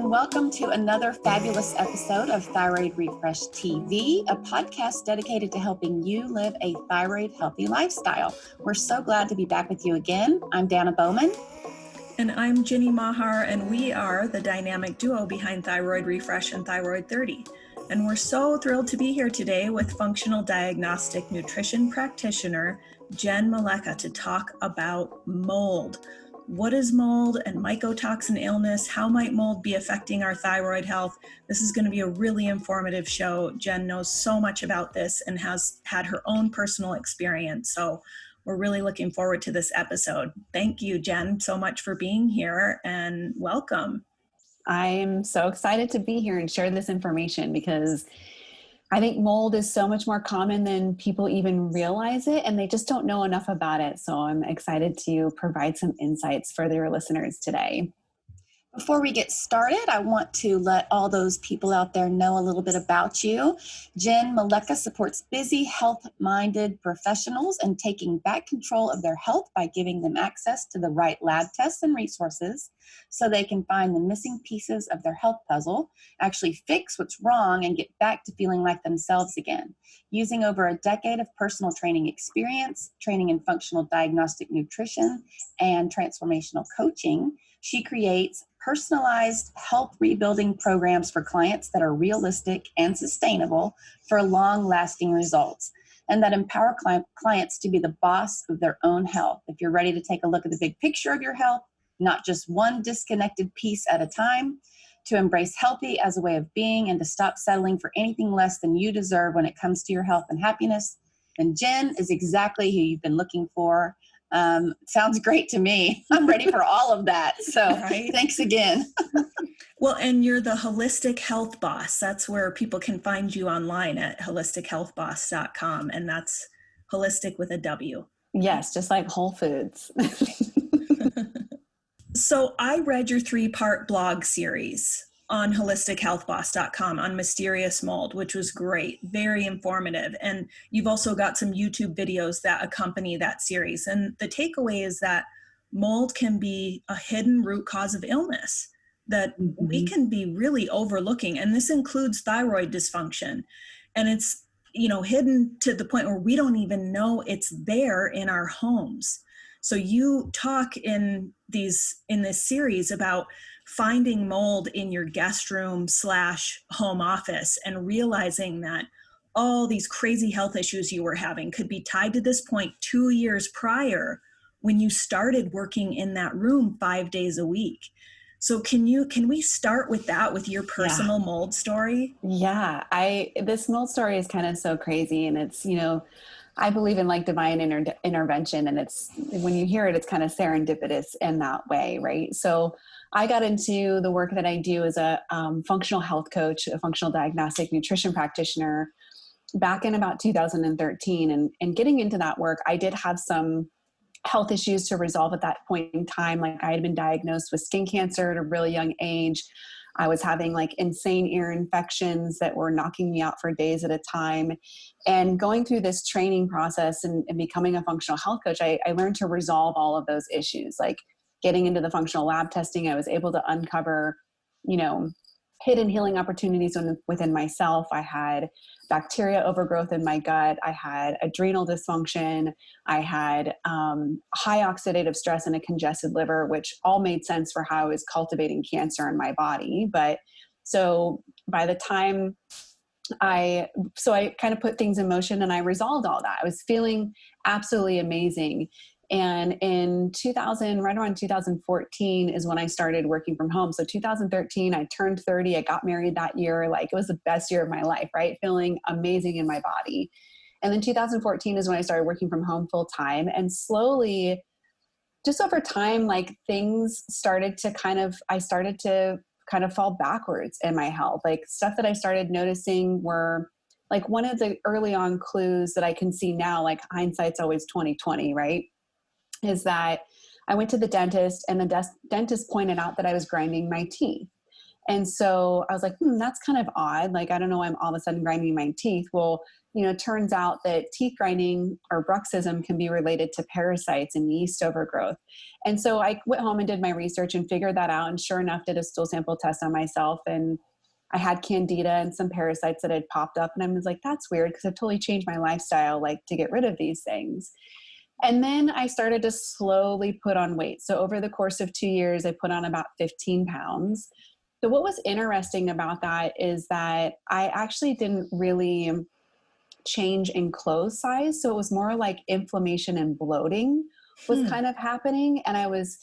and welcome to another fabulous episode of Thyroid Refresh TV, a podcast dedicated to helping you live a thyroid healthy lifestyle. We're so glad to be back with you again. I'm Dana Bowman. And I'm Jenny Mahar, and we are the dynamic duo behind Thyroid Refresh and Thyroid 30. And we're so thrilled to be here today with functional diagnostic nutrition practitioner Jenn Malecha to talk about mold. What is mold and mycotoxin illness? How might mold be affecting our thyroid health? This is going to be a really informative show. Jenn knows so much about this and has had her own personal experience. So we're really looking forward to this episode. Thank you, Jenn, so much for being here and welcome. I'm so excited to be here and share this information because I think mold is so much more common than people even realize it, and they just don't know enough about it. So I'm excited to provide some insights for your listeners today. Before we get started, I want to let all those people out there know a little bit about you. Jenn Malecha supports busy, health-minded professionals in taking back control of their health by giving them access to the right lab tests and resources so they can find the missing pieces of their health puzzle, actually fix what's wrong, and get back to feeling like themselves again. Using over a decade of personal training experience, training in functional diagnostic nutrition, and transformational coaching, she creates personalized health rebuilding programs for clients that are realistic and sustainable for long-lasting results, and that empower clients to be the boss of their own health. If you're ready to take a look at the big picture of your health, not just one disconnected piece at a time, to embrace healthy as a way of being and to stop settling for anything less than you deserve when it comes to your health and happiness, then Jenn is exactly who you've been looking for. Sounds great to me. I'm ready for all of that. So Thanks again. Well, and you're the Holistic Health Boss. That's where people can find you online at holistichealthboss.com. And that's holistic with a W. Yes, just like Whole Foods. So I read your 3-part blog series on holistichealthboss.com on mysterious mold, which was great, very informative. And you've also got some YouTube videos that accompany that series. And the takeaway is that mold can be a hidden root cause of illness that we can be really overlooking. And this includes thyroid dysfunction. And it's, hidden to the point where we don't even know it's there in our homes. So you talk in this series about finding mold in your guest room / home office and realizing that all these crazy health issues you were having could be tied to this point 2 years prior when you started working in that room 5 days a week. So can we start with that, with your personal mold story? Yeah, this mold story is kind of so crazy, and it's, I believe in like divine intervention, and it's, when you hear it, it's kind of serendipitous in that way, right? So I got into the work that I do as a functional health coach, a functional diagnostic nutrition practitioner back in about 2013. And getting into that work, I did have some health issues to resolve at that point in time. Like I had been diagnosed with skin cancer at a really young age. I was having like insane ear infections that were knocking me out for days at a time. And going through this training process and becoming a functional health coach, I learned to resolve all of those issues. Like getting into the functional lab testing, I was able to uncover, hidden healing opportunities within myself. I had bacteria overgrowth in my gut. I had adrenal dysfunction. I had high oxidative stress and a congested liver, which all made sense for how I was cultivating cancer in my body. But so by the time I kind of put things in motion and I resolved all that. I was feeling absolutely amazing. And in right around 2014 is when I started working from home. So 2013, I turned 30. I got married that year. Like it was the best year of my life, right? Feeling amazing in my body. And then 2014 is when I started working from home full time. And slowly, just over time, like things started to I started to kind of fall backwards in my health. Like stuff that I started noticing were like one of the early on clues that I can see now, like hindsight's always 20/20, right? Is that I went to the dentist and the dentist pointed out that I was grinding my teeth. And so I was like, that's kind of odd. Like, I don't know why I'm all of a sudden grinding my teeth. Well, turns out that teeth grinding or bruxism can be related to parasites and yeast overgrowth. And so I went home and did my research and figured that out. And sure enough, did a stool sample test on myself. And I had candida and some parasites that had popped up. And I was like, that's weird, because I've totally changed my lifestyle, like, to get rid of these things. And then I started to slowly put on weight. So over the course of 2 years, I put on about 15 pounds. So what was interesting about that is that I actually didn't really change in clothes size. So it was more like inflammation and bloating was kind of happening. And I was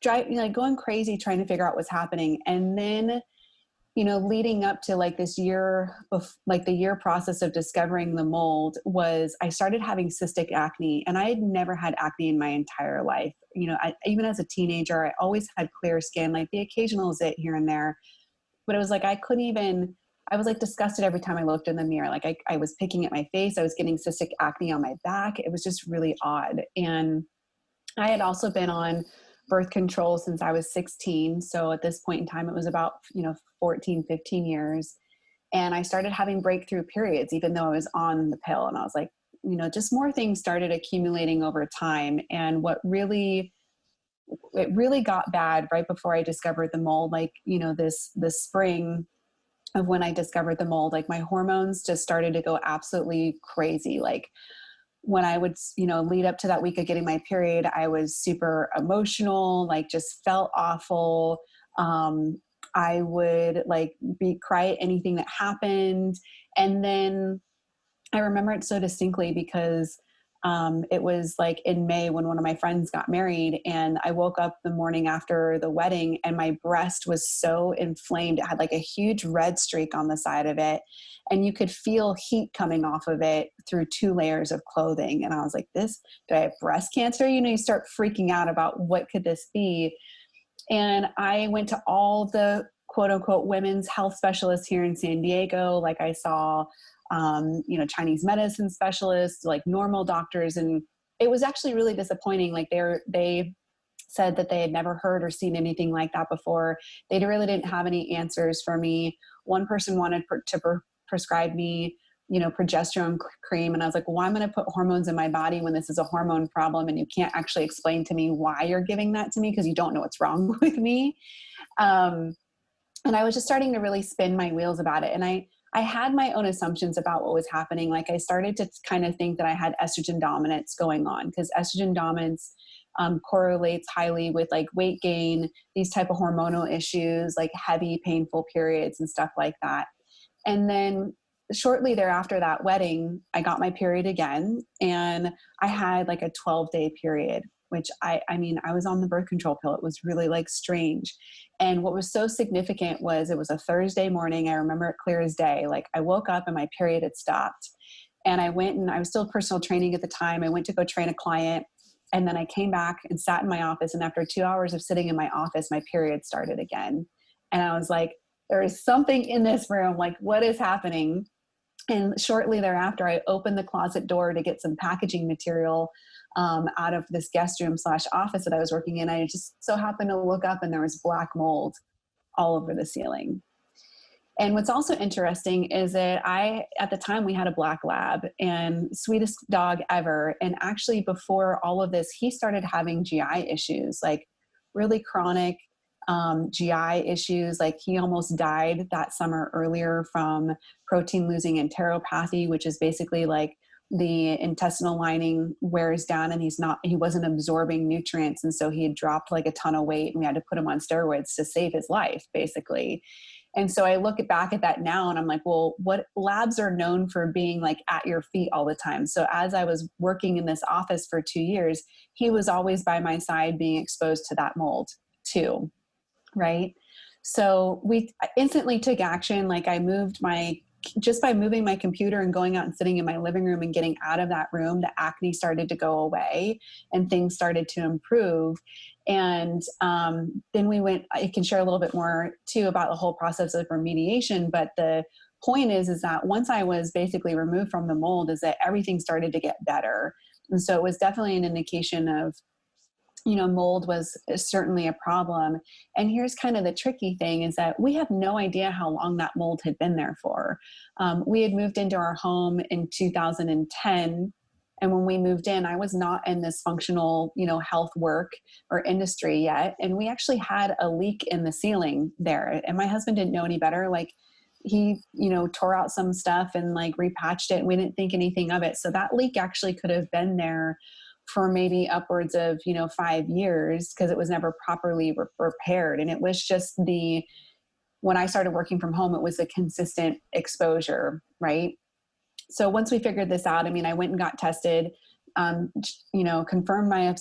going crazy trying to figure out what's happening. And then, leading up to like this year, like the year process of discovering the mold, was I started having cystic acne, and I had never had acne in my entire life. Even as a teenager, I always had clear skin, like the occasional zit here and there, but it was like, I was like disgusted every time I looked in the mirror. Like I was picking at my face. I was getting cystic acne on my back. It was just really odd. And I had also been on birth control since I was 16. So at this point in time, it was about, 14, 15 years. And I started having breakthrough periods, even though I was on the pill. And I was like, just more things started accumulating over time. And it really got bad right before I discovered the mold, like, this spring of when I discovered the mold, like my hormones just started to go absolutely crazy. Like when I would, lead up to that week of getting my period, I was super emotional, like just felt awful. I would cry at anything that happened. And then I remember it so distinctly because it was like in May when one of my friends got married, and I woke up the morning after the wedding and my breast was so inflamed. It had like a huge red streak on the side of it, and you could feel heat coming off of it through 2 layers of clothing. And I was like, do I have breast cancer? You start freaking out about what could this be? And I went to all the quote unquote women's health specialists here in San Diego. Like I saw Chinese medicine specialists, like normal doctors. And it was actually really disappointing. Like they said that they had never heard or seen anything like that before. They really didn't have any answers for me. One person wanted to prescribe me, progesterone cream. And I was like, well, why am I going to put hormones in my body when this is a hormone problem? And you can't actually explain to me why you're giving that to me, because you don't know what's wrong with me. And I was just starting to really spin my wheels about it. And I had my own assumptions about what was happening. Like I started to kind of think that I had estrogen dominance going on, because estrogen dominance correlates highly with like weight gain, these type of hormonal issues, like heavy, painful periods and stuff like that. And then shortly thereafter that wedding, I got my period again, and I had like a 12-day period, which I was on the birth control pill. It was really like strange. And what was so significant was it was a Thursday morning. I remember it clear as day. Like I woke up and my period had stopped, and I went, and I was still personal training at the time. I went to go train a client, and then I came back and sat in my office. And after 2 hours of sitting in my office, my period started again. And I was like, there is something in this room. Like, what is happening? And shortly thereafter, I opened the closet door to get some packaging material out of this guest room / office that I was working in. I just so happened to look up, and there was black mold all over the ceiling. And what's also interesting is that at the time we had a black lab, and sweetest dog ever. And actually before all of this, he started having GI issues, like really chronic GI issues. Like he almost died that summer earlier from protein losing enteropathy, which is basically like the intestinal lining wears down and he wasn't absorbing nutrients. And so he had dropped like a ton of weight, and we had to put him on steroids to save his life, basically. And so I look back at that now, and I'm like, well, what labs are known for being like at your feet all the time? So as I was working in this office for 2 years, he was always by my side being exposed to that mold too. Right. So we instantly took action. Like just by moving my computer and going out and sitting in my living room and getting out of that room, the acne started to go away and things started to improve. And then I can share a little bit more too about the whole process of remediation. But the point is that once I was basically removed from the mold, is that everything started to get better. And so it was definitely an indication of mold was certainly a problem. And here's kind of the tricky thing is that we have no idea how long that mold had been there for. We had moved into our home in 2010. And when we moved in, I was not in this functional, health work or industry yet. And we actually had a leak in the ceiling there. And my husband didn't know any better. Like he, tore out some stuff and like repatched it. And we didn't think anything of it. So that leak actually could have been there for maybe upwards of, 5 years because it was never properly repaired. And it was just when I started working from home, it was a consistent exposure, right? So once we figured this out, I went and got tested, confirmed my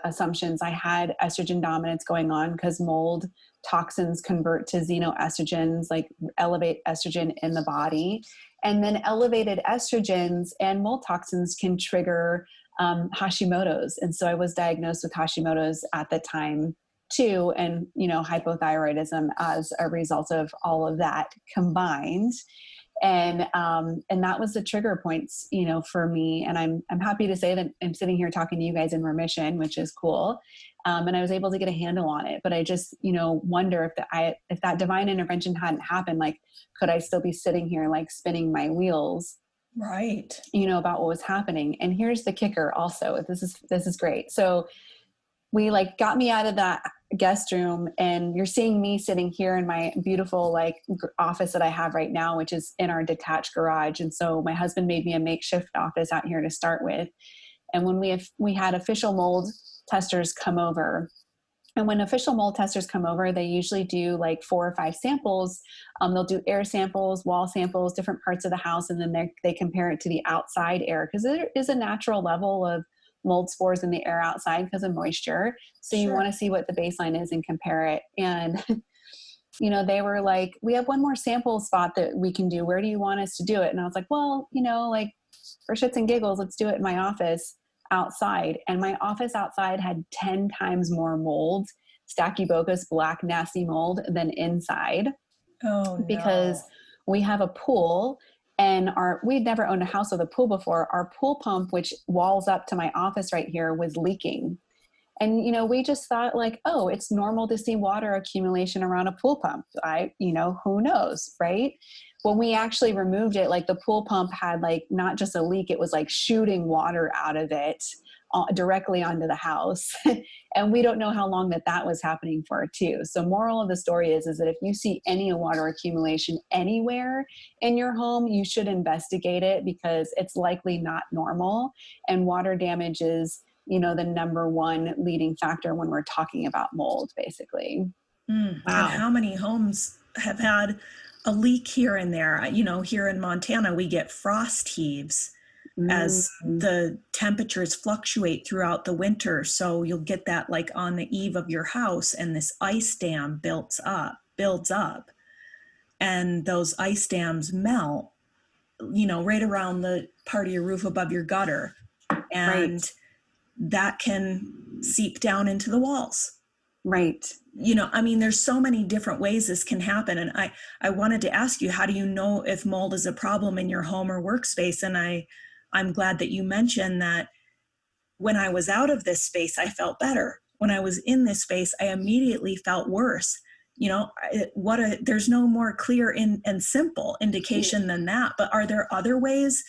assumptions. I had estrogen dominance going on because mold toxins convert to xenoestrogens, like elevate estrogen in the body. And then elevated estrogens and mold toxins can trigger Hashimoto's. And so I was diagnosed with Hashimoto's at the time too, and, hypothyroidism as a result of all of that combined. And that was the trigger points, for me. And I'm happy to say that I'm sitting here talking to you guys in remission, which is cool. And I was able to get a handle on it, but I just, wonder if that divine intervention hadn't happened, like, could I still be sitting here, like spinning my wheels, right? About what was happening. And here's the kicker also, this is great. So we like got me out of that guest room, and you're seeing me sitting here in my beautiful office that I have right now, which is in our detached garage. And so my husband made me a makeshift office out here to start with. And when we had official mold testers come over, and when official mold testers come over, they usually do like 4 or 5 samples. They'll do air samples, wall samples, different parts of the house, and then they compare it to the outside air because there is a natural level of mold spores in the air outside because of moisture. So you want to see what the baseline is and compare it. And, they were like, we have one more sample spot that we can do. Where do you want us to do it? And I was like, well, for shits and giggles, let's do it in my office outside. And my office outside had 10 times more mold, Stachybotrys black nasty mold than inside. Oh, no. Because we have a pool. And we'd never owned a house with a pool before. Our pool pump, which walls up to my office right here, was leaking. And, we just thought like, oh, it's normal to see water accumulation around a pool pump. Who knows, right? When we actually removed it, like the pool pump had like not just a leak, it was like shooting water out of it directly onto the house. And we don't know how long that was happening for too. So moral of the story is that if you see any water accumulation anywhere in your home, you should investigate it because it's likely not normal. And water damage is, the number one leading factor when we're talking about mold, basically. Wow. And how many homes have had a leak here and there? Here in Montana, we get frost heaves as the temperatures fluctuate throughout the winter. So you'll get that like on the eve of your house, and this ice dam builds up, and those ice dams melt, right around the part of your roof above your gutter. And that can seep down into the walls. Right. There's so many different ways this can happen. And I wanted to ask you, how do you know if mold is a problem in your home or workspace? And I'm glad that you mentioned that when I was out of this space, I felt better. When I was in this space, I immediately felt worse. There's no more clear and simple indication than that. But are there other ways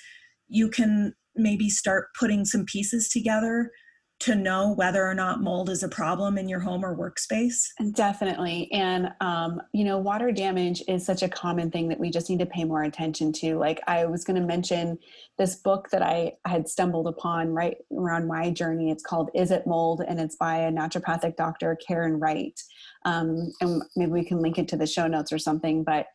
you can maybe start putting some pieces together to know whether or not mold is a problem in your home or workspace? Definitely. And, water damage is such a common thing that we just need to pay more attention to. Like I was going to mention this book that I had stumbled upon right around my journey. It's called Is It Mold? And it's by a naturopathic doctor, Karen Wright. And maybe we can link it to the show notes or something. But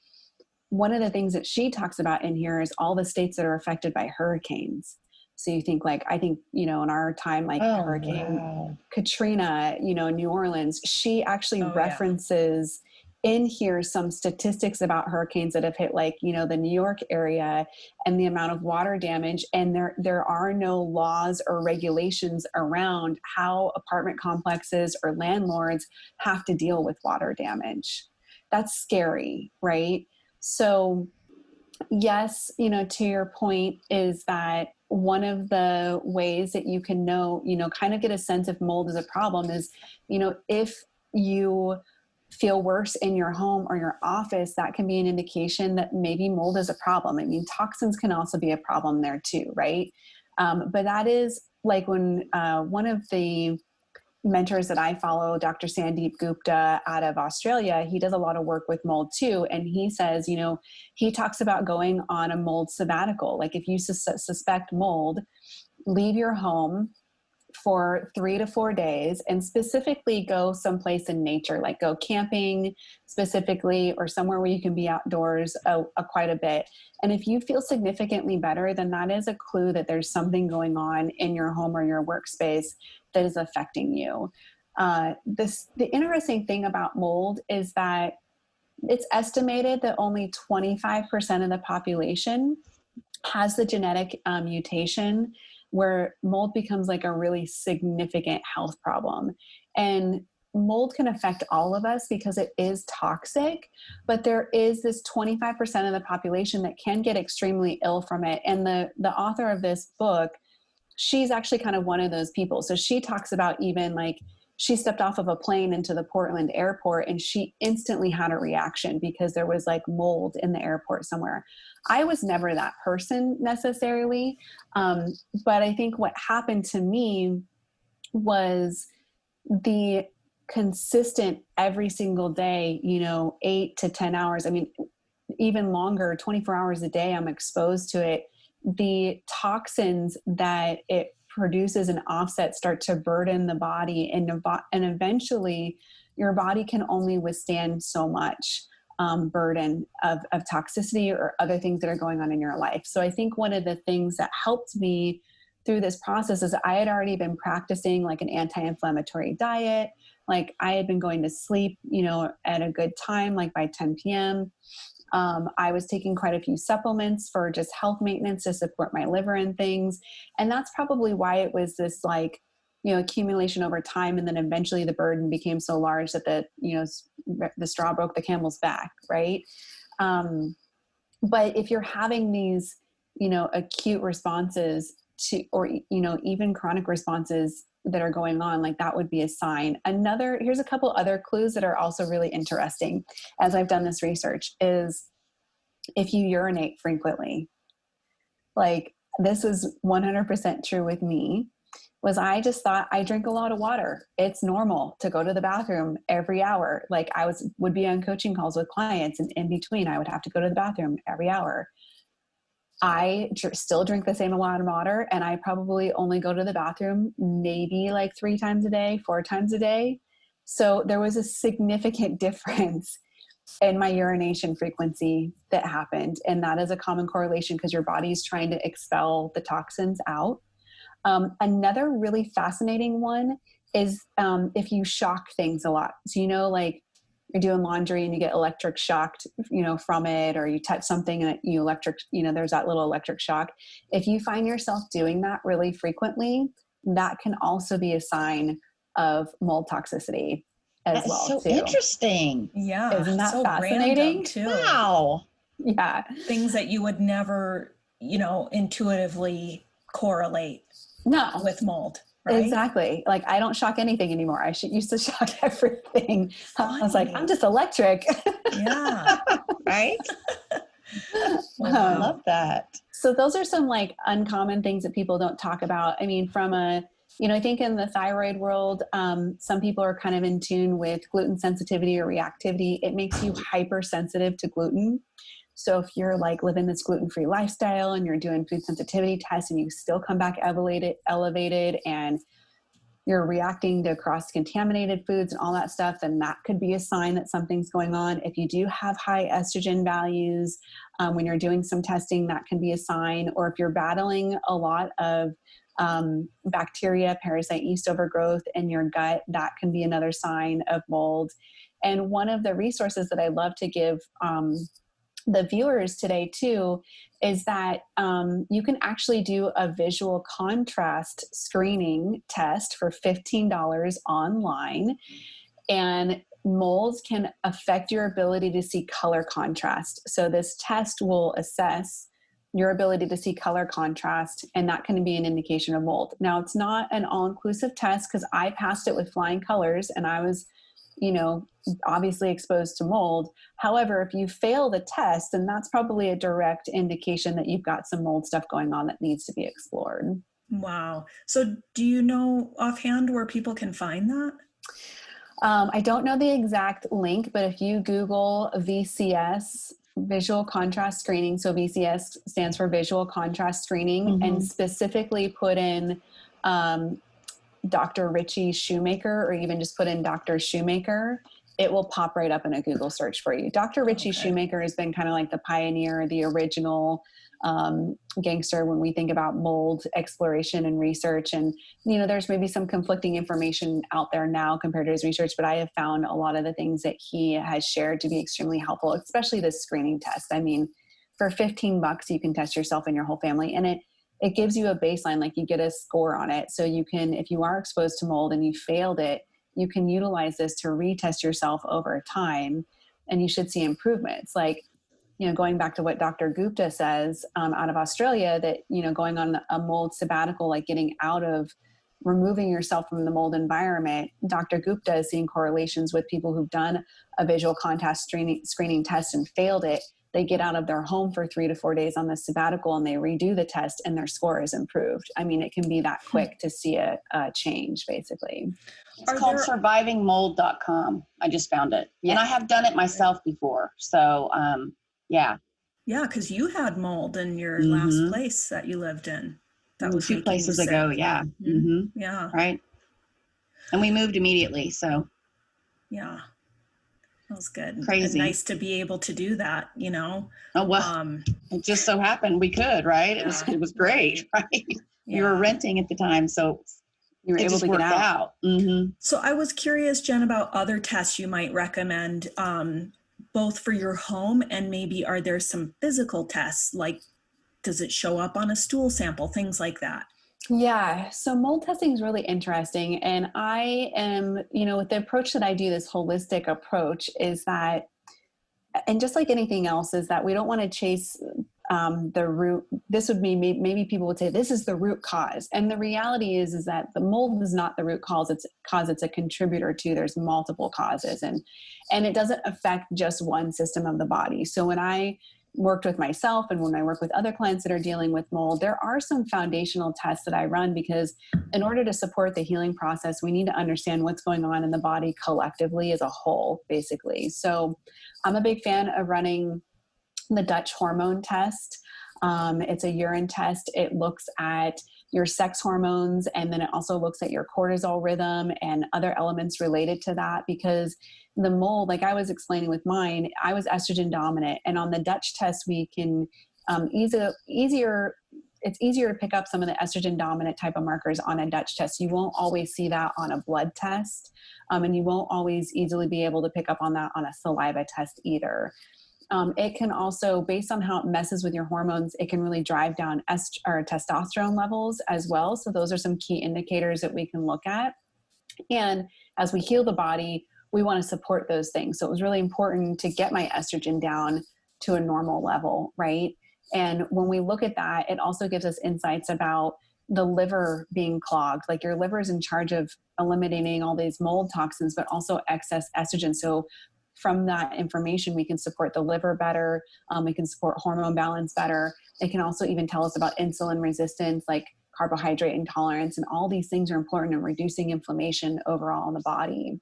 one of the things that she talks about in here is all the states that are affected by hurricanes. So you think in our time, Hurricane Katrina, New Orleans, she actually references in here some statistics about hurricanes that have hit the New York area and the amount of water damage. And there are no laws or regulations around how apartment complexes or landlords have to deal with water damage. That's scary, right? So yes, to your point is that one of the ways that you can know, kind of get a sense if mold is a problem is, if you feel worse in your home or your office, that can be an indication that maybe mold is a problem. I mean, toxins can also be a problem there too, right? But that is like when one of the mentors that I follow, Dr. Sandeep Gupta out of Australia, he does a lot of work with mold too. And he says, he talks about going on a mold sabbatical. Like if you suspect mold, leave your home for 3 to 4 days and specifically go someplace in nature, like go camping specifically, or somewhere where you can be outdoors quite a bit. And if you feel significantly better, then that is a clue that there's something going on in your home or your workspace that is affecting you. The interesting thing about mold is that it's estimated that only 25% of the population has the genetic mutation where mold becomes like a really significant health problem. And mold can affect all of us because it is toxic, but there is this 25% of the population that can get extremely ill from it. And the author of this book, she's actually kind of one of those people. So she talks about even like she stepped off of a plane into the Portland airport and she instantly had a reaction because there was like mold in the airport somewhere. I was never that person necessarily. But I think what happened to me was the consistent every single day, 8 to 10 hours. I mean, even longer, 24 hours a day, I'm exposed to it. The toxins that it produces and offsets start to burden the body, and eventually your body can only withstand so much burden of toxicity or other things that are going on in your life. So I think one of the things that helped me through this process is I had already been practicing like an anti-inflammatory diet. Like I had been going to sleep, at a good time, like by 10 p.m. I was taking quite a few supplements for just health maintenance to support my liver and things. And that's probably why it was this like, accumulation over time. And then eventually the burden became so large that the straw broke the camel's back. Right. But if you're having these, acute responses to, or, even chronic responses that are going on, like that would be a sign. Here's a couple other clues that are also really interesting as I've done this research is if you urinate frequently. Like this is 100% true with me. Was I just thought I drink a lot of water. It's normal to go to the bathroom every hour. Like I would be on coaching calls with clients and in between I would have to go to the bathroom every hour. I still drink the same amount of water and I probably only go to the bathroom maybe like 3 times a day, 4 times a day. So there was a significant difference in my urination frequency that happened. And that is a common correlation because your body is trying to expel the toxins out. Another really fascinating one is if you shock things a lot. So, like you're doing laundry and you get electric shocked, from it, or you touch something and there's that little electric shock. If you find yourself doing that really frequently, that can also be a sign of mold toxicity as That's well. so too. Interesting. Yeah. Isn't that so fascinating? Random too. Wow. Yeah. Things that you would never, intuitively correlate with mold. Right? Exactly. Like I don't shock anything anymore. I used to shock everything. I was like, I'm just electric. Yeah. Right? Wow. I love that. So those are some like uncommon things that people don't talk about. I mean, from I think in the thyroid world, some people are kind of in tune with gluten sensitivity or reactivity. It makes you hypersensitive to gluten. So if you're like living this gluten-free lifestyle and you're doing food sensitivity tests and you still come back elevated and you're reacting to cross-contaminated foods and all that stuff, then that could be a sign that something's going on. If you do have high estrogen values, when you're doing some testing, that can be a sign. Or if you're battling a lot of bacteria, parasite, yeast overgrowth in your gut, that can be another sign of mold. And one of the resources that I love to give the viewers today too is that you can actually do a visual contrast screening test for $15 online, and molds can affect your ability to see color contrast. So this test will assess your ability to see color contrast, and that can be an indication of mold. Now, it's not an all-inclusive test because I passed it with flying colors and I was, obviously exposed to mold. However, if you fail the test, then that's probably a direct indication that you've got some mold stuff going on that needs to be explored. Wow. So do you know offhand where people can find that? I don't know the exact link, but if you Google VCS, visual contrast screening, so VCS stands for visual contrast screening, and specifically put in Dr. Richie Shoemaker, or even just put in Dr. Shoemaker, it will pop right up in a Google search for you. Dr. Richie Shoemaker has been kind of like the pioneer, the original gangster when we think about mold exploration and research. And, there's maybe some conflicting information out there now compared to his research, but I have found a lot of the things that he has shared to be extremely helpful, especially this screening test. I mean, for $15, you can test yourself and your whole family. And it gives you a baseline, like you get a score on it. So you can, if you are exposed to mold and you failed it, you can utilize this to retest yourself over time, and you should see improvements. Like, going back to what Dr. Gupta says out of Australia, that, going on a mold sabbatical, like getting out of removing yourself from the mold environment, Dr. Gupta is seeing correlations with people who've done a visual contrast screening test and failed it. They get out of their home for 3 to 4 days on the sabbatical and they redo the test and their score is improved. I mean, it can be that quick to see a change, basically. It's called survivingmold.com. I just found it. Yeah. And I have done it myself before. So, yeah. Yeah, because you had mold in your last place that you lived in. That was 2 places ago. Yeah. Yeah. Right. And we moved immediately. So. Yeah. That was good. Crazy. And nice to be able to do that, Oh, well, it just so happened we could, right? It was great, right? Yeah. We were renting at the time, so you were able to get out. So I was curious, Jenn, about other tests you might recommend, both for your home and maybe are there some physical tests, like does it show up on a stool sample, things like that? Yeah. So mold testing is really interesting. And I am, with the approach that I do, this holistic approach is that, and just like anything else, is that we don't want to chase the root. This would be, maybe people would say this is the root cause. And the reality is that the mold is not the root cause. It's a contributor to, there's multiple causes, and it doesn't affect just one system of the body. So when I worked with myself and when I work with other clients that are dealing with mold, there are some foundational tests that I run because in order to support the healing process, we need to understand what's going on in the body collectively as a whole, basically. So I'm a big fan of running the Dutch hormone test. It's a urine test. It looks at your sex hormones, and then it also looks at your cortisol rhythm and other elements related to that, because the mold, like I was explaining with mine, I was estrogen dominant, and on the Dutch test, we can it's easier to pick up some of the estrogen dominant type of markers on a Dutch test. You won't always see that on a blood test, and you won't always easily be able to pick up on that on a saliva test either. It can also, based on how it messes with your hormones, it can really drive down testosterone levels as well. So those are some key indicators that we can look at. And as we heal the body, we want to support those things. So it was really important to get my estrogen down to a normal level, right? And when we look at that, it also gives us insights about the liver being clogged. Like your liver is in charge of eliminating all these mold toxins, but also excess estrogen. So from that information, we can support the liver better. We can support hormone balance better. It can also even tell us about insulin resistance, like carbohydrate intolerance, and all these things are important in reducing inflammation overall in the body.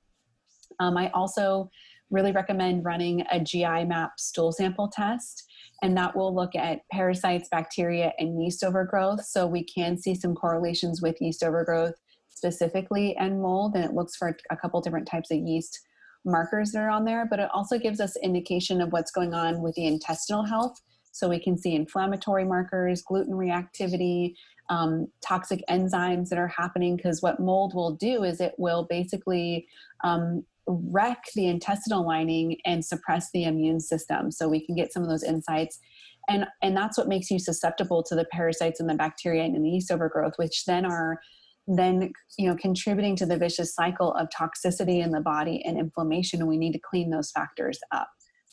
I also really recommend running a GI map stool sample test, and that will look at parasites, bacteria, and yeast overgrowth. So we can see some correlations with yeast overgrowth specifically and mold, and it looks for a couple different types of yeast markers that are on there, but it also gives us indication of what's going on with the intestinal health. So we can see inflammatory markers, gluten reactivity, toxic enzymes that are happening, because what mold will do is it will basically wreck the intestinal lining and suppress the immune system. So we can get some of those insights. And that's what makes you susceptible to the parasites and the bacteria and the yeast overgrowth, which then are contributing to the vicious cycle of toxicity in the body and inflammation. And we need to clean those factors up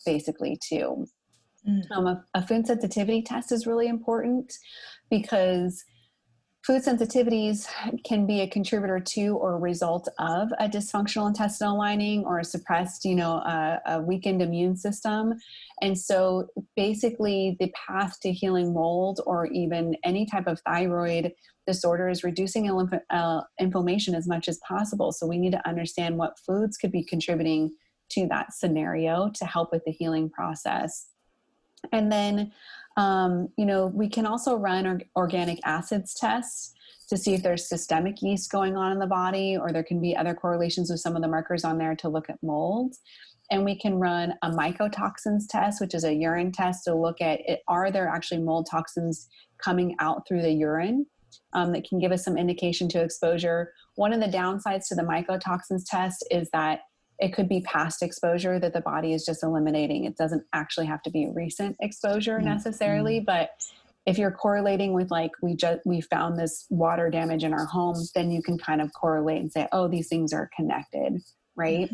basically too. A food sensitivity test is really important because food sensitivities can be a contributor to or a result of a dysfunctional intestinal lining or a suppressed, a weakened immune system. And so basically the path to healing mold or even any type of thyroid disorder is reducing inflammation as much as possible. So we need to understand what foods could be contributing to that scenario to help with the healing process. And then, we can also run organic acids tests to see if there's systemic yeast going on in the body, or there can be other correlations with some of the markers on there to look at mold. And we can run a mycotoxins test, which is a urine test to look at are there actually mold toxins coming out through the urine that can give us some indication to exposure. One of the downsides to the mycotoxins test is that it could be past exposure that the body is just eliminating. It doesn't actually have to be recent exposure necessarily, but if you're correlating with like, we found this water damage in our home, then you can kind of correlate and say, oh, these things are connected, right?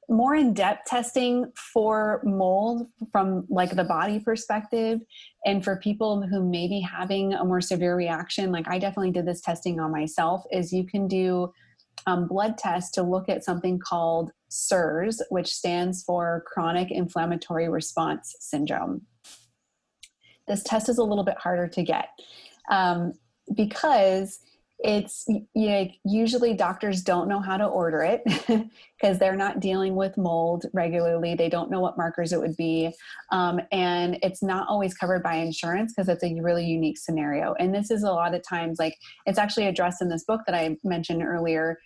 More in-depth testing for mold from like the body perspective, and for people who may be having a more severe reaction, like I definitely did this testing on myself, is you can do blood test to look at something called CIRS, which stands for Chronic Inflammatory Response Syndrome. This test is a little bit harder to get because it's usually doctors don't know how to order it because they're not dealing with mold regularly. They don't know what markers it would be. And it's not always covered by insurance because it's a really unique scenario. And this is a lot of times, like it's actually addressed in this book that I mentioned earlier,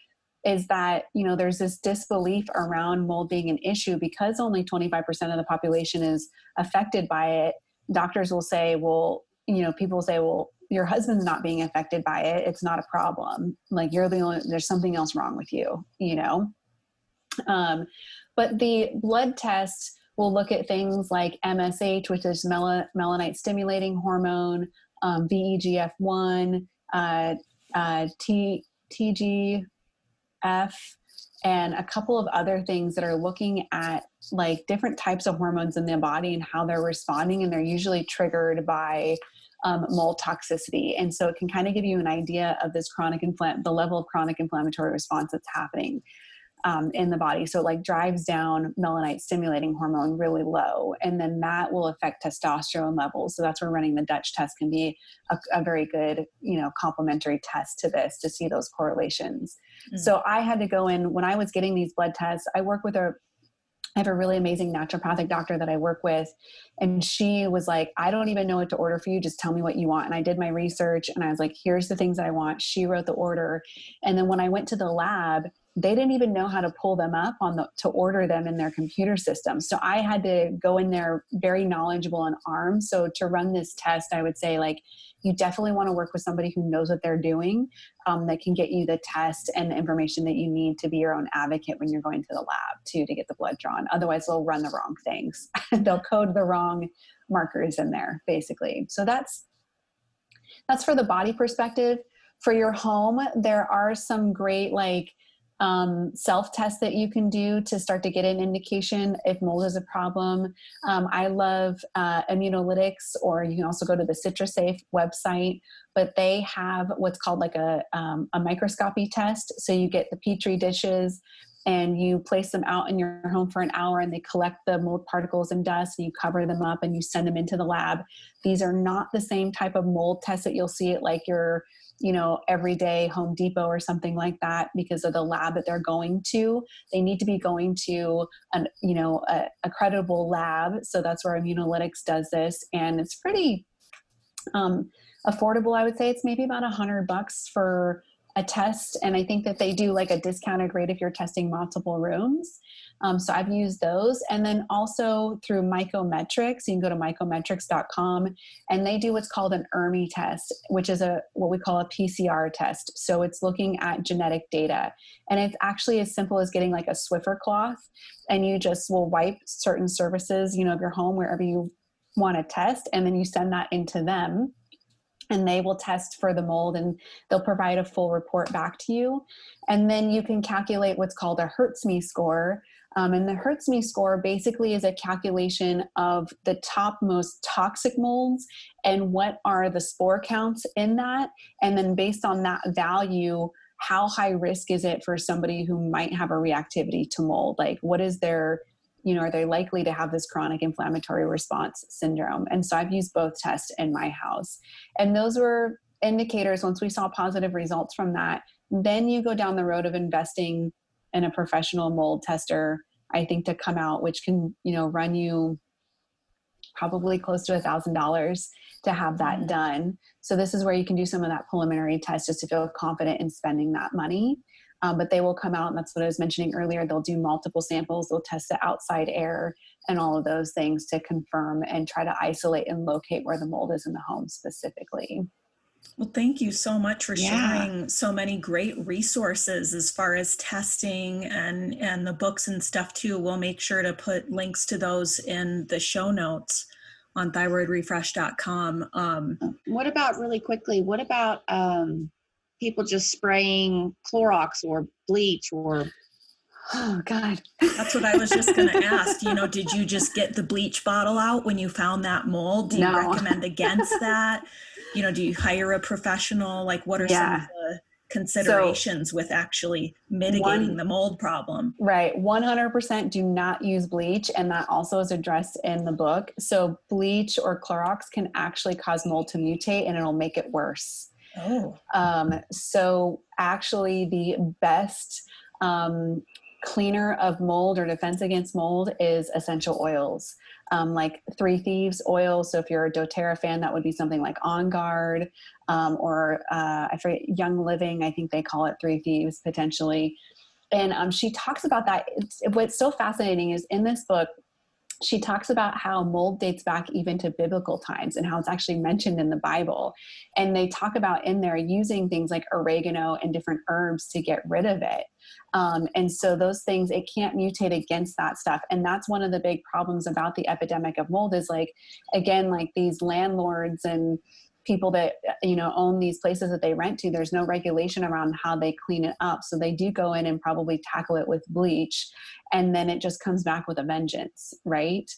is that, there's this disbelief around mold being an issue because only 25% of the population is affected by it. Doctors will say, well, people will say, well, your husband's not being affected by it. It's not a problem. Like there's something else wrong with you, But the blood test will look at things like MSH, which is melanite stimulating hormone, VEGF1, TGF, and a couple of other things that are looking at like different types of hormones in the body and how they're responding. And they're usually triggered by mold toxicity. And so it can kind of give you an idea of this the level of chronic inflammatory response that's happening in the body. So it like drives down melanite stimulating hormone really low, and then that will affect testosterone levels. So that's where running the Dutch test can be a very good, complementary test to this to see those correlations. So I had to go in when I was getting these blood tests. I have a really amazing naturopathic doctor that I work with. And she was like, I don't even know what to order for you. Just tell me what you want. And I did my research and I was like, here's the things that I want. She wrote the order. And then when I went to the lab, they didn't even know how to pull them up to order them in their computer system. So I had to go in there very knowledgeable and armed. So to run this test, I would say like, you definitely want to work with somebody who knows what they're doing, that can get you the test and the information that you need to be your own advocate when you're going to the lab to get the blood drawn. Otherwise they'll run the wrong things. They'll code the wrong markers in there basically. So that's for the body perspective. For your home, there are some great self-tests that you can do to start to get an indication if mold is a problem. I love Immunolytics, or you can also go to the CitraSafe website, but they have what's called like a microscopy test. So you get the Petri dishes and you place them out in your home for an hour and they collect the mold particles and dust and you cover them up and you send them into the lab. These are not the same type of mold tests that you'll see at like your everyday Home Depot or something like that because of the lab that they're going to. They need to be going to a credible lab. So that's where Immunolytics does this. And it's pretty affordable. I would say it's maybe about $100 for a test. And I think that they do like a discounted rate if you're testing multiple rooms. So I've used those. And then also through Micrometrics, you can go to mycometrics.com and they do what's called an ERMI test, which is what we call a PCR test. So it's looking at genetic data. And it's actually as simple as getting like a Swiffer cloth and you just will wipe certain surfaces, of your home wherever you want to test. And then you send that into them. And they will test for the mold and they'll provide a full report back to you. And then you can calculate what's called a Hertzme score, And the Hurts Me score basically is a calculation of the top most toxic molds and what are the spore counts in that. And then based on that value, how high risk is it for somebody who might have a reactivity to mold? Like, what is their, are they likely to have this chronic inflammatory response syndrome? And so I've used both tests in my house. And those were indicators. Once we saw positive results from that, then you go down the road of investing in a professional mold tester, I think, to come out, which can, run you probably close to $1,000 to have that done. So this is where you can do some of that preliminary test just to feel confident in spending that money. But they will come out, and that's what I was mentioning earlier. They'll do multiple samples. They'll test the outside air and all of those things to confirm and try to isolate and locate where the mold is in the home specifically. Well, thank you so much for sharing so many great resources as far as testing and the books and stuff too. We'll make sure to put links to those in the show notes on thyroidrefresh.com. What about, really quickly, what about people just spraying Clorox or bleach or... Oh, God. That's what I was just going to ask. Did you just get the bleach bottle out when you found that mold? Do you recommend against that? Do you hire a professional? Like, what are some of the considerations with actually mitigating the mold problem? Right. 100% do not use bleach. And that also is addressed in the book. So bleach or Clorox can actually cause mold to mutate, and it'll make it worse. Oh. So actually the best cleaner of mold or defense against mold is essential oils, like Three Thieves oil. So if you're a doTERRA fan, that would be something like On Guard, or I forget, Young Living, I think they call it Three Thieves potentially. And she talks about that. What's so fascinating is in this book, she talks about how mold dates back even to biblical times and how it's actually mentioned in the Bible. And they talk about in there using things like oregano and different herbs to get rid of it. And so those things, it can't mutate against that stuff. And that's one of the big problems about the epidemic of mold is, like, again, like these landlords and people that, own these places that they rent to, there's no regulation around how they clean it up. So they do go in and probably tackle it with bleach, and then it just comes back with a vengeance, right?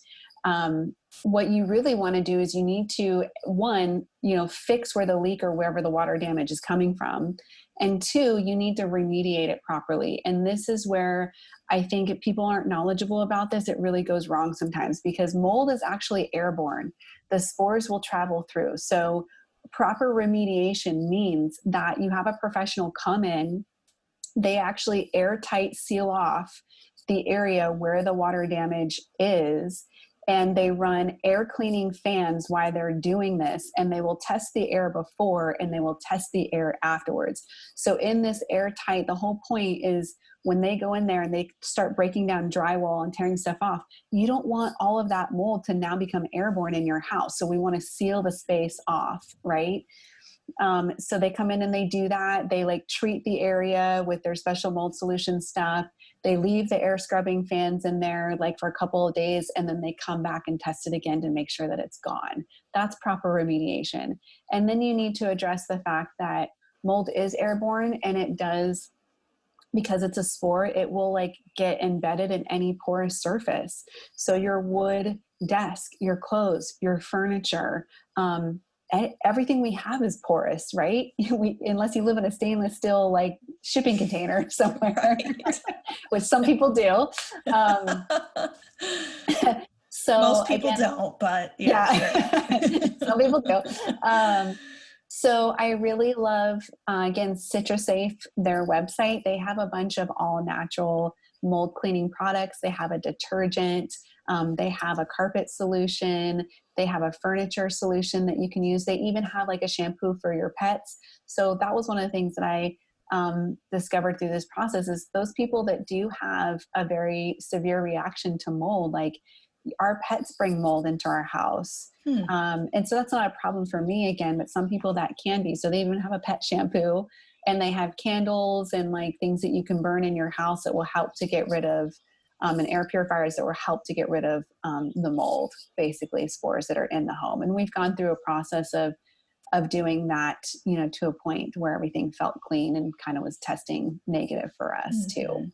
What you really want to do is you need to, one, fix where the leak or wherever the water damage is coming from. And two, you need to remediate it properly. And this is where I think if people aren't knowledgeable about this, it really goes wrong sometimes, because mold is actually airborne. The spores will travel through. So proper remediation means that you have a professional come in, they actually airtight seal off the area where the water damage is, and they run air cleaning fans while they're doing this, and they will test the air before and they will test the air afterwards. So in this airtight, the whole point is when they go in there and they start breaking down drywall and tearing stuff off, you don't want all of that mold to now become airborne in your house. So we want to seal the space off, right? So they come in and they do that. They treat the area with their special mold solution stuff. They leave the air scrubbing fans in there for a couple of days, and then they come back and test it again to make sure that it's gone. That's proper remediation. And then you need to address the fact that mold is airborne, and it does, because it's a spore, it will get embedded in any porous surface. So your wood desk, your clothes, your furniture, everything we have is porous, right? Unless you live in a stainless steel shipping container somewhere, right? Which some people do. So most people don't, but yeah. Some people do. So I really love, again, CitraSafe, their website. They have a bunch of all natural mold cleaning products. They have a detergent. They have a carpet solution. They have a furniture solution that you can use. They even have a shampoo for your pets. So that was one of the things that I discovered through this process is those people that do have a very severe reaction to mold, our pets bring mold into our house. And so that's not a problem for me, again, but some people that can be. So they even have a pet shampoo, and they have candles and things that you can burn in your house that will help to get rid of, and air purifiers that will help to get rid of the mold, basically spores that are in the home. And we've gone through a process of doing that, to a point where everything felt clean and kind of was testing negative for us too.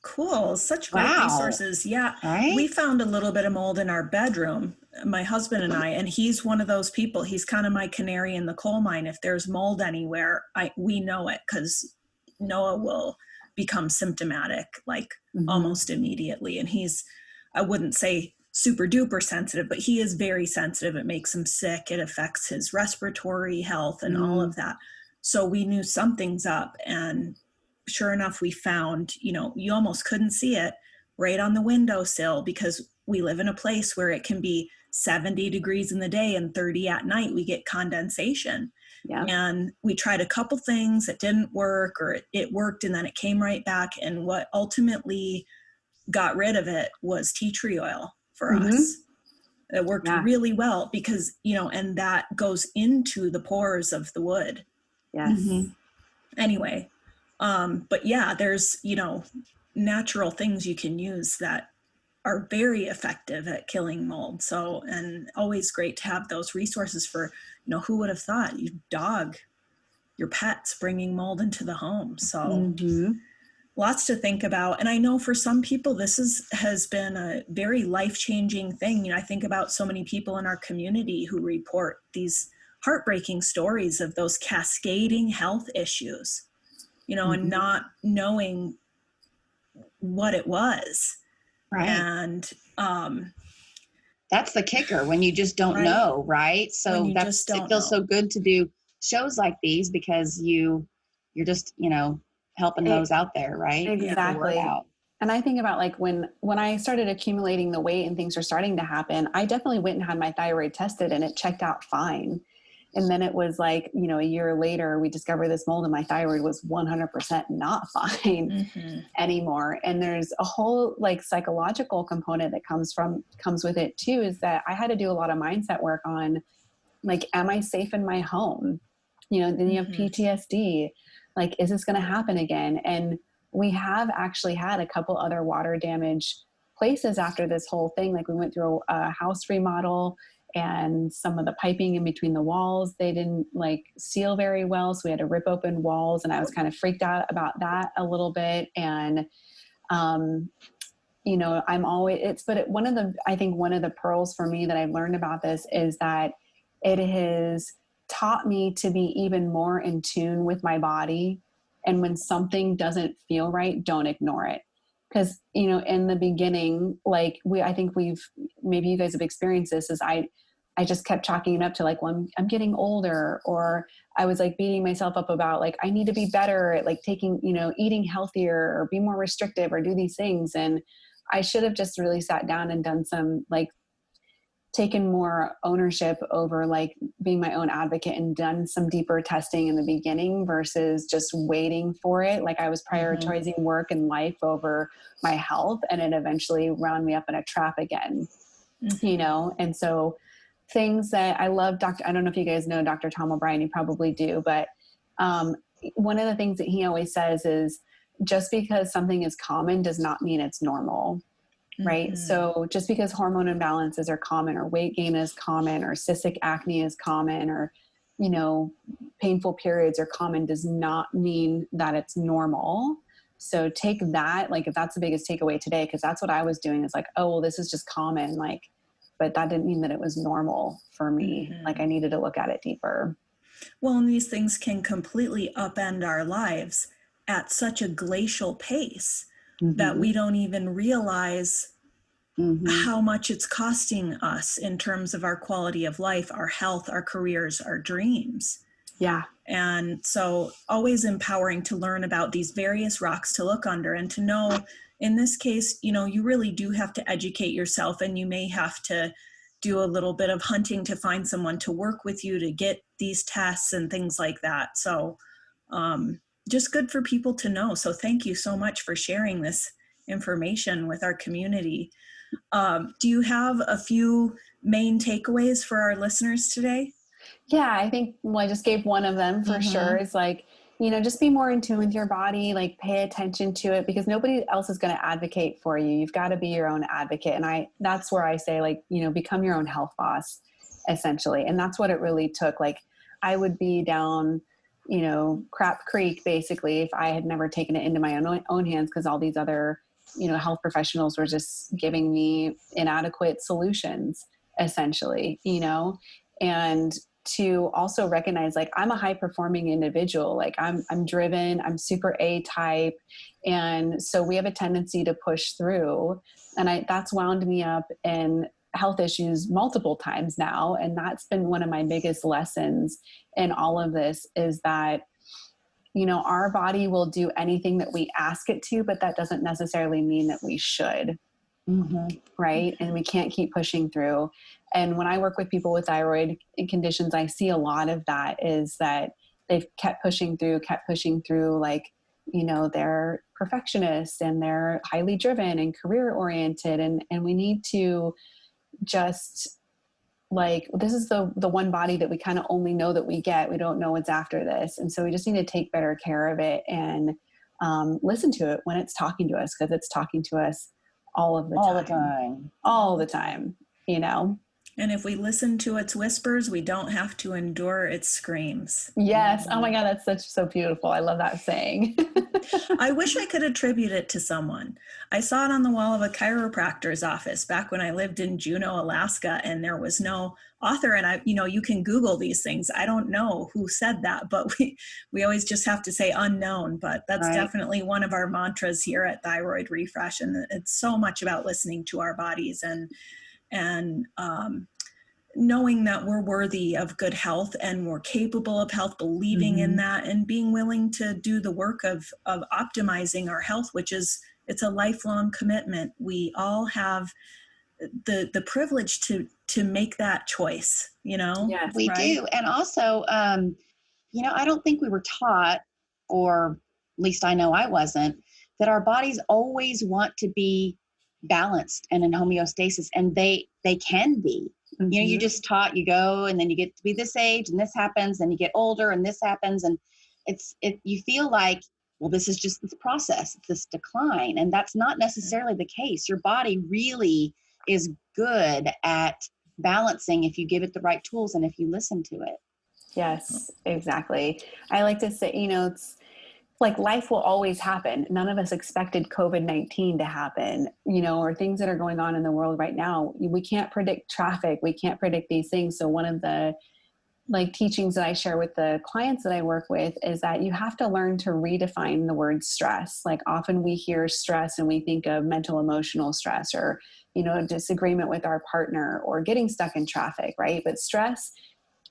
Cool. Such great Wow. resources. Yeah. Right? We found a little bit of mold in our bedroom, my husband and I, and he's one of those people. He's kind of my canary in the coal mine. If there's mold anywhere, we know it, because Noah will become symptomatic like almost immediately. And he's, I wouldn't say super duper sensitive, but he is very sensitive. It makes him sick. It affects his respiratory health and all of that. So we knew something's up, and sure enough, we found, you almost couldn't see it right on the windowsill, because we live in a place where it can be 70 degrees in the day and 30 at night. We get condensation. Yeah. And we tried a couple things that didn't work, or it worked and then it came right back. And what ultimately got rid of it was tea tree oil for us. It worked really well, because, and that goes into the pores of the wood. Yes. Anyway, but yeah, there's, natural things you can use that are very effective at killing mold. So, and always great to have those resources for, who would have thought your dog, your pets bringing mold into the home. So lots to think about. And I know for some people, this has been a very life-changing thing. I think about so many people in our community who report these heartbreaking stories of those cascading health issues, and not knowing what it was. Right. And that's the kicker, when you just don't know, right? So it feels so good to do shows like these, because you're just, helping those out there, right? Exactly. And I think about like when I started accumulating the weight and things were starting to happen, I definitely went and had my thyroid tested and it checked out fine. And then it was like, a year later, we discovered this mold and my thyroid was 100% not fine anymore. And there's a whole like psychological component that comes with it too, is that I had to do a lot of mindset work on like, am I safe in my home? Then you have PTSD. Like, is this going to happen again? And we have actually had a couple other water damage places after this whole thing. Like we went through a house remodel, and some of the piping in between the walls, they didn't like seal very well. So we had to rip open walls, and I was kind of freaked out about that a little bit. And, I'm always, one of the pearls for me that I've learned about this is that it has taught me to be even more in tune with my body. And when something doesn't feel right, don't ignore it. Because, in the beginning, like I think maybe you guys have experienced this, is I just kept chalking it up to like, well, I'm getting older, or I was like beating myself up about like, I need to be better at like taking, eating healthier or be more restrictive or do these things. And I should have just really sat down and done some like taken more ownership over like being my own advocate and done some deeper testing in the beginning versus just waiting for it. Like I was prioritizing work and life over my health, and it eventually wound me up in a trap again, And so things that I love, I don't know if you guys know Dr. Tom O'Brien, you probably do, but one of the things that he always says is just because something is common does not mean it's normal. Right. So just because hormone imbalances are common, or weight gain is common, or cystic acne is common, or, painful periods are common, does not mean that it's normal. So take that, like if that's the biggest takeaway today, because that's what I was doing, is like, oh, well, this is just common. Like, but that didn't mean that it was normal for me. Like I needed to look at it deeper. Well, and these things can completely upend our lives at such a glacial pace that we don't even realize how much it's costing us in terms of our quality of life, our health, our careers, our dreams. Yeah. And so always empowering to learn about these various rocks to look under, and to know in this case, you really do have to educate yourself, and you may have to do a little bit of hunting to find someone to work with you to get these tests and things like that. So just good for people to know. So thank you so much for sharing this information with our community. Do you have a few main takeaways for our listeners today? Yeah, I think, well, I just gave one of them for sure. It's like, just be more in tune with your body, like pay attention to it, because nobody else is going to advocate for you. You've got to be your own advocate. And that's where I say, like, become your own health boss, essentially. And that's what it really took. Like I would be down, crap creek, basically, if I had never taken it into my own hands, because all these other health professionals were just giving me inadequate solutions, essentially, and to also recognize, like, I'm a high performing individual. Like I'm driven, I'm super A type. And so we have a tendency to push through, and that's wound me up in health issues multiple times now. And that's been one of my biggest lessons in all of this, is that, our body will do anything that we ask it to, but that doesn't necessarily mean that we should. Mm-hmm. Right. And we can't keep pushing through. And when I work with people with thyroid conditions, I see a lot of that, is that they've kept pushing through, like, they're perfectionists and they're highly driven and career oriented. And we need to just, like, this is the one body that we kind of only know that we get. We don't know what's after this. And so we just need to take better care of it and listen to it when it's talking to us, because it's talking to us all the time, And if we listen to its whispers, we don't have to endure its screams. Yes. Oh my God, that's so beautiful. I love that saying. I wish I could attribute it to someone. I saw it on the wall of a chiropractor's office back when I lived in Juneau, Alaska, and there was no author. And you can Google these things. I don't know who said that, but we always just have to say unknown. But that's definitely one of our mantras here at Thyroid Refresh. And it's so much about listening to our bodies and knowing that we're worthy of good health and we're capable of health, believing in that, and being willing to do the work of optimizing our health, it's a lifelong commitment. We all have the privilege to make that choice, Yes, we do. And also, I don't think we were taught, or at least I know I wasn't, that our bodies always want to be balanced and in homeostasis, and they can be. Mm-hmm. You just taught, you go, and then you get to be this age, and this happens, and you get older, and this happens, and you feel like, well, this is just this process, it's this decline, and that's not necessarily the case. Your body really is good at balancing if you give it the right tools and if you listen to it. Yes, exactly. I like to say, it's like life will always happen. None of us expected COVID-19 to happen, or things that are going on in the world right now. We can't predict traffic. We can't predict these things. So one of the teachings that I share with the clients that I work with is that you have to learn to redefine the word stress. Like, often we hear stress and we think of mental, emotional stress, or, disagreement with our partner, or getting stuck in traffic, right? But stress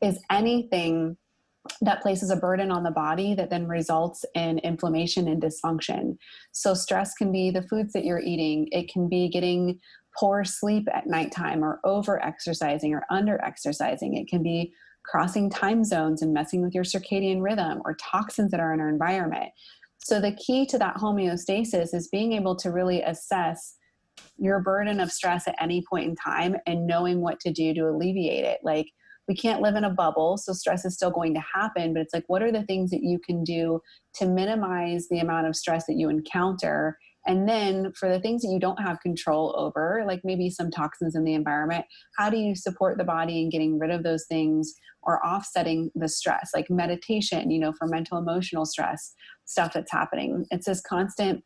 is anything that places a burden on the body that then results in inflammation and dysfunction. So stress can be the foods that you're eating. It can be getting poor sleep at nighttime, or over exercising or under exercising. It can be crossing time zones and messing with your circadian rhythm, or toxins that are in our environment. So the key to that homeostasis is being able to really assess your burden of stress at any point in time and knowing what to do to alleviate it. Like, we can't live in a bubble, so stress is still going to happen, but it's like, what are the things that you can do to minimize the amount of stress that you encounter? And then for the things that you don't have control over, like maybe some toxins in the environment, how do you support the body in getting rid of those things or offsetting the stress? Like meditation, for mental, emotional stress, stuff that's happening. It's this constant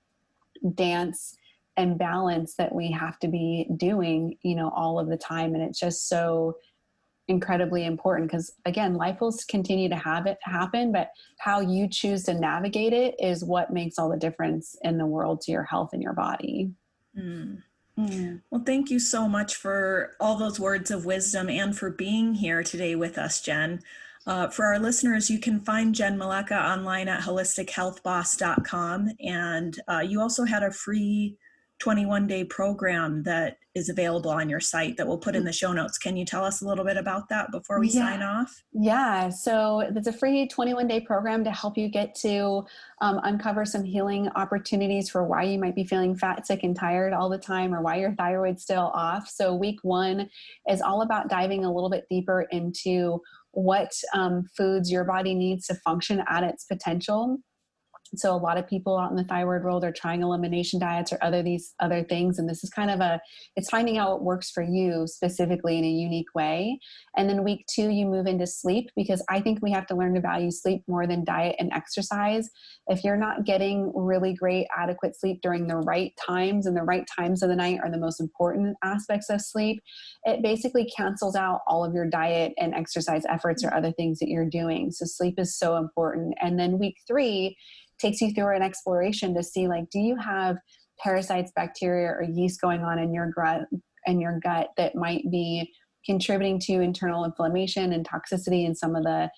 dance and balance that we have to be doing, all of the time. And it's just so incredibly important, because again, life will continue to have it happen, but how you choose to navigate it is what makes all the difference in the world to your health and your body. Well, thank you so much for all those words of wisdom and for being here today with us, Jenn. For our listeners, you can find Jenn Malecha online at holistichealthboss.com. And you also had a free 21-day program that is available on your site that we'll put in the show notes. Can you tell us a little bit about that before we sign off? Yeah. So it's a free 21-day program to help you get to uncover some healing opportunities for why you might be feeling fat, sick, and tired all the time, or why your thyroid's still off. So week 1 is all about diving a little bit deeper into what foods your body needs to function at its potential. So a lot of people out in the thyroid world are trying elimination diets or these other things. And this is kind of it's finding out what works for you specifically in a unique way. And then week 2, you move into sleep, because I think we have to learn to value sleep more than diet and exercise. If you're not getting really great, adequate sleep during the right times, and the right times of the night are the most important aspects of sleep, it basically cancels out all of your diet and exercise efforts or other things that you're doing. So sleep is so important. And then week 3 takes you through an exploration to see, like, do you have parasites, bacteria, or yeast going on in your gut that might be contributing to internal inflammation and toxicity and some of the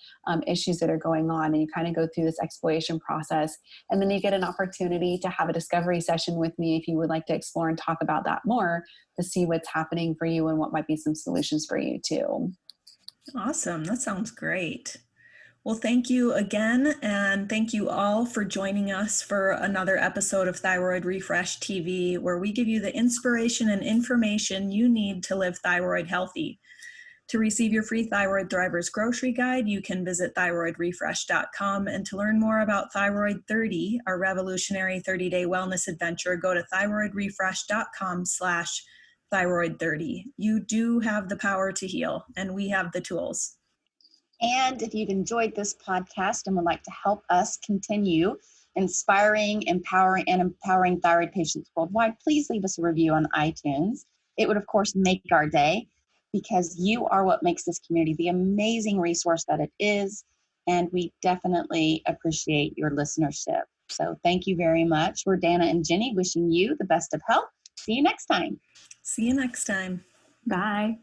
issues that are going on. And you kind of go through this exploration process. And then you get an opportunity to have a discovery session with me if you would like to explore and talk about that more, to see what's happening for you and what might be some solutions for you too. Awesome. That sounds great. Well, thank you again, and thank you all for joining us for another episode of Thyroid Refresh TV, where we give you the inspiration and information you need to live thyroid healthy. To receive your free Thyroid Thrivers grocery guide, you can visit thyroidrefresh.com, and to learn more about Thyroid 30, our revolutionary 30-day wellness adventure, go to thyroidrefresh.com/thyroid30. You do have the power to heal, and we have the tools. And if you've enjoyed this podcast and would like to help us continue inspiring, empowering thyroid patients worldwide, please leave us a review on iTunes. It would, of course, make our day, because you are what makes this community the amazing resource that it is. And we definitely appreciate your listenership. So thank you very much. We're Dana and Jenny, wishing you the best of health. See you next time. See you next time. Bye.